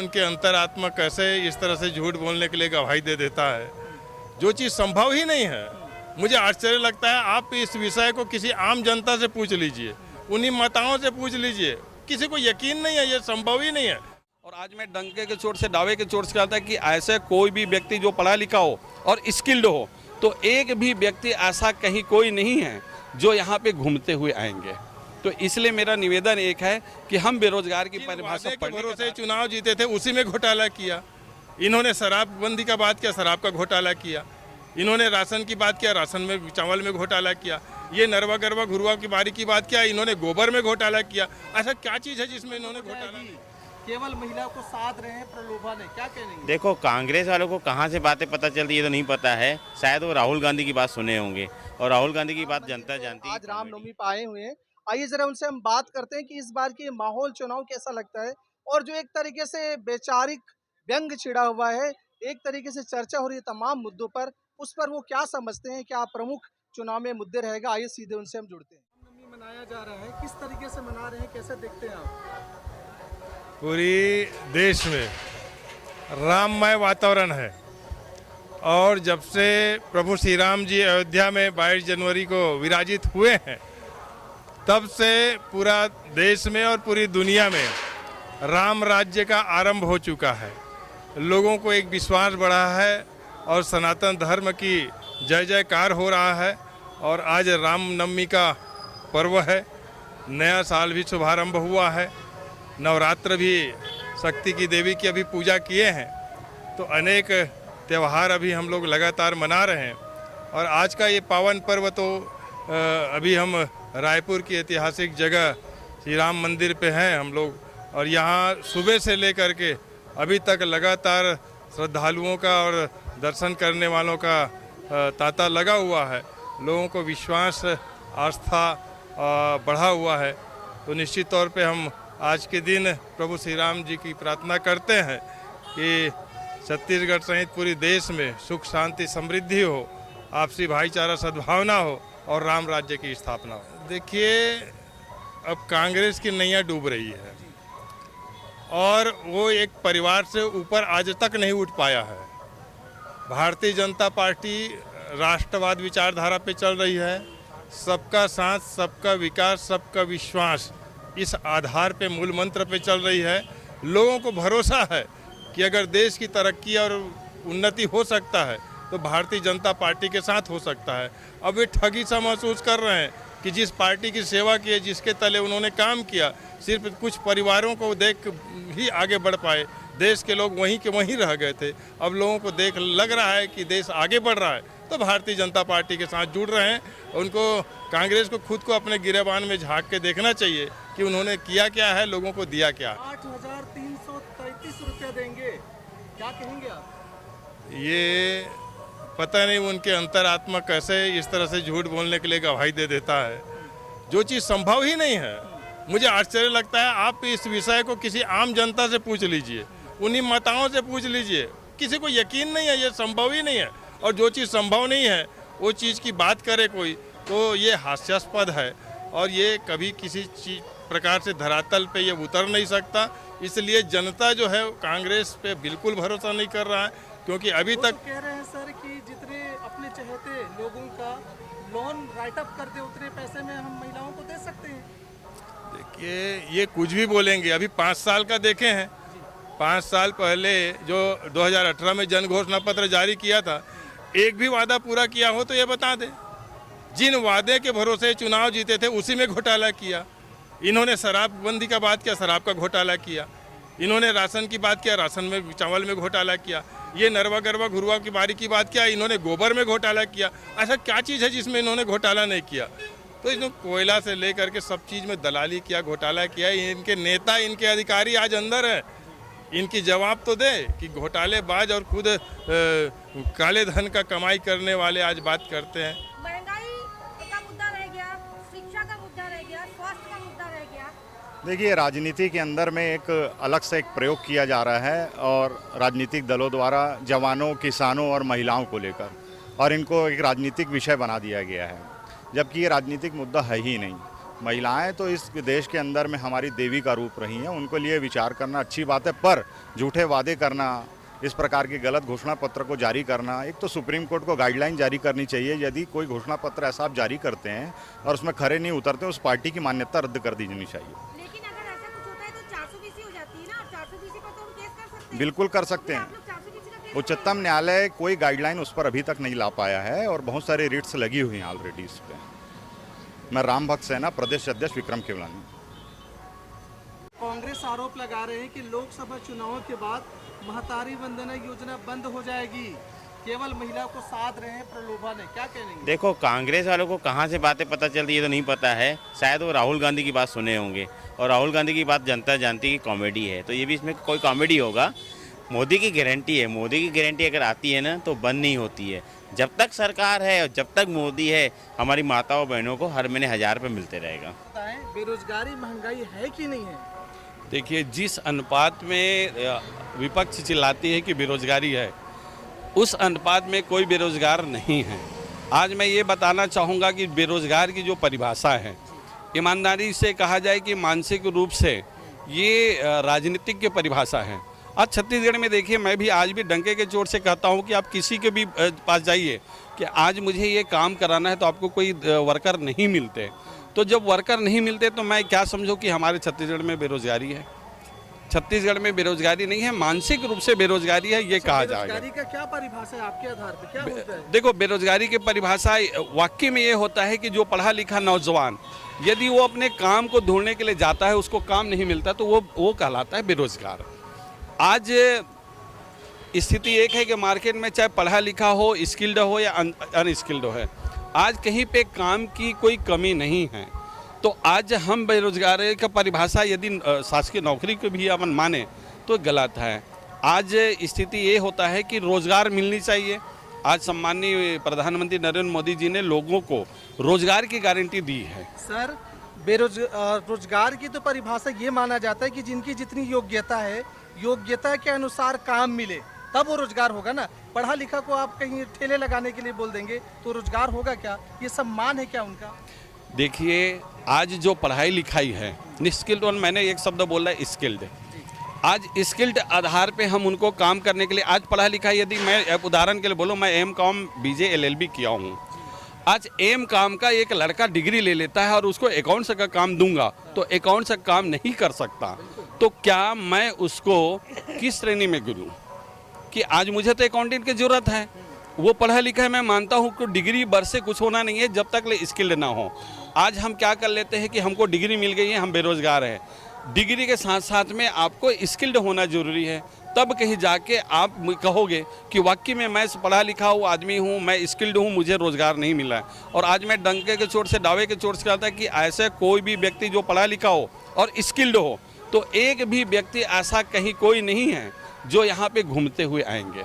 उनके अंतरात्मा कैसे इस तरह से झूठ बोलने के लिए गवाही दे देता है, जो चीज़ संभव ही नहीं है। मुझे आश्चर्य लगता है, आप इस विषय को किसी आम जनता से पूछ लीजिए, उन्हीं माताओं से पूछ लीजिए, किसी को यकीन नहीं है, ये संभव ही नहीं है। और आज मैं डंके के चोट से, दावे के चोट से कहता है कि ऐसे कोई भी व्यक्ति जो पढ़ा लिखा हो और स्किल्ड हो, तो एक भी व्यक्ति ऐसा कहीं कोई नहीं है जो यहाँ पे घूमते हुए आएंगे। तो इसलिए मेरा निवेदन एक है कि हम बेरोजगार की परिभाषा के भरोसे चुनाव जीते थे, उसी में घोटाला किया। इन्होंने शराबबंदी का बात किया, शराब का घोटाला किया। इन्होंने राशन की बात किया, राशन में चावल में घोटाला किया। ये नरवा गरवा घुरवा की बारी की बात किया, इन्होंने गोबर में घोटाला किया। ऐसा क्या चीज़ है जिसमें इन्होंने घोटाला नहीं? केवल महिलाओं को साथ रहे हैं प्रलोभन है, क्या कहेंगे? देखो, कांग्रेस वालों को कहाँ से बातें पता चलती है तो नहीं पता है। शायद वो राहुल गांधी की बात सुने होंगे, और राहुल गांधी की बात जनता जानती है। आज रामनवमी पर आए हुए हैं, आइए जरा उनसे हम बात करते हैं कि इस बार की माहौल चुनाव कैसा लगता है, और जो एक तरीके से वैचारिक व्यंग छिड़ा हुआ है, एक तरीके से चर्चा हो रही है तमाम मुद्दों पर, उस पर वो क्या समझते हैं, क्या प्रमुख चुनाव में मुद्दे रहेगा। आइए सीधे उनसे हम जुड़ते हैं। रामनवमी मनाया जा रहा है, किस तरीके से मना रहे हैं, कैसे देखते हैं आप? पूरी देश में राममय वातावरण है, और जब से प्रभु श्री राम जी अयोध्या में 22 जनवरी को विराजित हुए हैं, तब से पूरा देश में और पूरी दुनिया में राम राज्य का आरंभ हो चुका है। लोगों को एक विश्वास बढ़ा है और सनातन धर्म की जय जयकार हो रहा है। और आज रामनवमी का पर्व है, नया साल भी शुभारंभ हुआ है, नवरात्र भी शक्ति की देवी की अभी पूजा किए हैं, तो अनेक त्यौहार अभी हम लोग लगातार मना रहे हैं। और आज का ये पावन पर्व तो अभी हम रायपुर की ऐतिहासिक जगह श्री राम मंदिर पे हैं हम लोग, और यहाँ सुबह से लेकर के अभी तक लगातार श्रद्धालुओं का और दर्शन करने वालों का तांता लगा हुआ है। लोगों को विश्वास, आस्था बढ़ा हुआ है। तो निश्चित तौर पे हम आज के दिन प्रभु श्री राम जी की प्रार्थना करते हैं कि छत्तीसगढ़ सहित पूरी देश में सुख शांति समृद्धि हो, आपसी भाईचारा सद्भावना हो और राम राज्य की स्थापना हो। देखिए, अब कांग्रेस की नैया डूब रही है और वो एक परिवार से ऊपर आज तक नहीं उठ पाया है। भारतीय जनता पार्टी राष्ट्रवाद विचारधारा पे चल रही है, सबका साथ, सबका विकास, सबका विश्वास, इस आधार पे मूल मंत्र पे चल रही है। लोगों को भरोसा है कि अगर देश की तरक्की और उन्नति हो सकता है तो भारतीय जनता पार्टी के साथ हो सकता है। अब वे ठगी सा महसूस कर रहे हैं कि जिस पार्टी की सेवा की, जिसके तले उन्होंने काम किया, सिर्फ कुछ परिवारों को देख ही आगे बढ़ पाए। देश के लोग वहीं के वहीं रह गए थे। अब लोगों को देख लग रहा है कि देश आगे बढ़ रहा है, तो भारतीय जनता पार्टी के साथ जुड़ रहे हैं। उनको, कांग्रेस को खुद को अपने गिरेबान में झांक के देखना चाहिए कि उन्होंने किया क्या है, लोगों को दिया क्या। 8,333 रुपया देंगे, क्या कहेंगे आप? ये पता नहीं उनके अंतरात्मा कैसे इस तरह से झूठ बोलने के लिए गवाही दे देता है, जो चीज़ संभव ही नहीं है। मुझे आश्चर्य लगता है, आप इस विषय को किसी आम जनता से पूछ लीजिए, उन्हीं माताओं से पूछ लीजिए, किसी को यकीन नहीं है, ये संभव ही नहीं है। और जो चीज़ संभव नहीं है वो चीज़ की बात करे कोई, तो ये हास्यास्पद है और ये कभी किसी प्रकार से धरातल पे ये उतर नहीं सकता। इसलिए जनता जो है कांग्रेस पे बिल्कुल भरोसा नहीं कर रहा है, क्योंकि अभी तक कह रहे हैं सर कि जितने अपने चहेते लोगों का लोन राइट अप कर दे, उतने पैसे में हम महिलाओं को दे सकते हैं। देखिए, ये कुछ भी बोलेंगे। अभी 5 साल का देखे हैं, 5 साल पहले जो 2018 में जन घोषणा पत्र जारी किया था, एक भी वादा पूरा किया हो तो ये बता दे। जिन वादे के भरोसे चुनाव जीते थे उसी में घोटाला किया। इन्होंने शराबबंदी का बात किया, शराब का घोटाला किया। इन्होंने राशन की बात किया, राशन में चावल में घोटाला किया। ये नरवा गरवा घुरवा की बारी की बात किया, इन्होंने गोबर में घोटाला किया। ऐसा क्या चीज़ है जिसमें इन्होंने घोटाला नहीं किया? तो इन्होंने कोयला से लेकर के सब चीज़ में दलाली किया, घोटाला किया। इनके नेता, इनके अधिकारी आज अंदर हैं, इनकी जवाब तो दे कि घोटालेबाज और खुद काले धन का कमाई करने वाले आज बात करते हैं। महंगाई का मुद्दा रह गया, शिक्षा का मुद्दा रह गया, स्वास्थ्य का मुद्दा रह गया। देखिए, राजनीति के अंदर में एक अलग से एक प्रयोग किया जा रहा है, और राजनीतिक दलों द्वारा जवानों, किसानों और महिलाओं को लेकर, और इनको एक राजनीतिक विषय बना दिया गया है, जबकि ये राजनीतिक मुद्दा है ही नहीं। महिलाएं तो इस देश के अंदर में हमारी देवी का रूप रही हैं, उनको लिए विचार करना अच्छी बात है, पर झूठे वादे करना, इस प्रकार के गलत घोषणा पत्र को जारी करना, एक तो सुप्रीम कोर्ट को गाइडलाइन जारी करनी चाहिए, यदि कोई घोषणा पत्र ऐसा आप जारी करते हैं और उसमें खरे नहीं उतरते, उस पार्टी की मान्यता रद्द कर दी जानी चाहिए। लेकिन अगर ऐसा कुछ होता है तो 420 हो जाती है ना, 420 पर तो हम केस कर सकते हैं। बिल्कुल कर सकते हैं। आप लोग 420 का केस उच्चतम न्यायालय कोई गाइडलाइन उस पर अभी तक नहीं ला पाया है और बहुत सारे रिट्स लगी हुई हैं ऑलरेडी इस पर। मैं राम भक्त सेना प्रदेश अध्यक्ष विक्रम केवलानी। कांग्रेस आरोप लगा रहे हैं कि लोकसभा चुनावों के बाद महतारी वंदना योजना बंद हो जाएगी, केवल महिला को साध रहे हैं प्रलोभन है, क्या कहेंगे? देखो, कांग्रेस वालों को कहाँ से बातें पता चल रही है तो नहीं पता है। शायद वो राहुल गांधी की बात सुने होंगे, और राहुल गांधी की बात जनता जानती है कि कॉमेडी है, तो ये भी इसमें कोई कॉमेडी होगा। मोदी की गारंटी है, मोदी की गारंटी अगर आती है ना तो बंद नहीं होती है। जब तक सरकार है और जब तक मोदी है, हमारी माताओं बहनों को हर महीने 1000 रुपये मिलते रहेगा। बेरोजगारी महंगाई है कि नहीं है? देखिए, जिस अनुपात में विपक्ष चिल्लाती है कि बेरोजगारी है, उस अनुपात में कोई बेरोजगार नहीं है। आज मैं ये बताना चाहूँगा कि बेरोजगार की जो परिभाषा है, ईमानदारी से कहा जाए कि मानसिक रूप से ये राजनीतिक की परिभाषा है। आज छत्तीसगढ़ में देखिए, मैं भी आज भी डंके के चोट से कहता हूँ कि आप किसी के भी पास जाइए कि आज मुझे ये काम कराना है, तो आपको कोई वर्कर नहीं मिलते। तो जब वर्कर नहीं मिलते तो मैं क्या समझूं कि हमारे छत्तीसगढ़ में बेरोजगारी है। छत्तीसगढ़ में बेरोजगारी नहीं है, मानसिक रूप से बेरोजगारी है, ये कहा जाएगा। बेरोजगारी का क्या परिभाषा है आपके आधार पे, क्या होता है? देखो, बेरोजगारी की परिभाषा वाकई में ये होता है कि जो पढ़ा लिखा नौजवान यदि वो अपने काम को ढूंढने के लिए जाता है, उसको काम नहीं मिलता, तो वो कहलाता है बेरोजगार। आज स्थिति एक है कि मार्केट में चाहे पढ़ा लिखा हो, स्किल्ड हो या अनस्किल्ड हो, आज कहीं पे काम की कोई कमी नहीं है। तो आज हम बेरोजगारी का परिभाषा यदि शासकीय नौकरी को भी अपन माने तो गलत है। आज स्थिति ये होता है कि रोजगार मिलनी चाहिए। आज सम्माननीय प्रधानमंत्री नरेंद्र मोदी जी ने लोगों को रोजगार की गारंटी दी है। सर, रोजगार की तो परिभाषा ये माना जाता है कि जिनकी जितनी योग्यता है, योग्यता के अनुसार काम मिले तब वो रोजगार होगा ना। पढ़ा लिखा को आप कहीं ठेले लगाने के लिए बोल देंगे तो रोजगार होगा क्या? ये सम्मान है क्या उनका? देखिए, आज जो पढ़ाई लिखाई है स्किल्ड, और मैंने एक शब्द बोला है स्किल्ड, आज स्किल्ड आधार पे हम उनको काम करने के लिए, आज पढ़ा लिखा यदि मैं उदाहरण के लिए बोलूँ, मैं M.Com BJ LLB किया हूँ। आज M.Com का एक लड़का डिग्री ले लेता है और उसको अकाउंट्स का काम दूंगा तो अकाउंट्स का काम नहीं कर सकता, तो क्या मैं उसको किस श्रेणी में गिनूं कि आज मुझे तो अकाउंटेंट की जरूरत है, वो पढ़ा लिखा है, मैं मानता हूँ कि डिग्री भर से कुछ होना नहीं है जब तक ले स्किल्ड ना हो। आज हम क्या कर लेते हैं कि हमको डिग्री मिल गई है, हम बेरोजगार हैं। डिग्री के साथ साथ में आपको स्किल्ड होना जरूरी है, तब कहीं जाके आप कहोगे कि वाकई में मैं पढ़ा लिखा हुआ आदमी हूँ, मैं स्किल्ड हूँ, मुझे रोजगार नहीं मिला है। और आज मैं डंके के चोट से, दावे के चोट से कहता है कि ऐसे कोई भी व्यक्ति जो पढ़ा लिखा हो और स्किल्ड हो, तो एक भी व्यक्ति ऐसा कहीं कोई नहीं है जो यहाँ पे घूमते हुए आएंगे।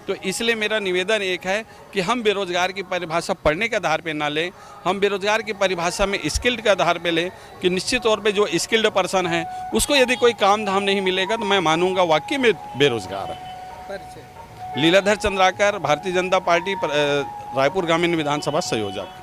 तो इसलिए मेरा निवेदन एक है कि हम बेरोजगार की परिभाषा पढ़ने के आधार पे ना लें, हम बेरोजगार की परिभाषा में स्किल्ड के आधार पे लें कि निश्चित तौर पे जो स्किल्ड पर्सन है उसको यदि कोई काम धाम नहीं मिलेगा तो मैं मानूंगा वाकई में बेरोजगार है। लीलाधर चंद्राकर, भारतीय जनता पार्टी रायपुर ग्रामीण विधानसभा संयोजक।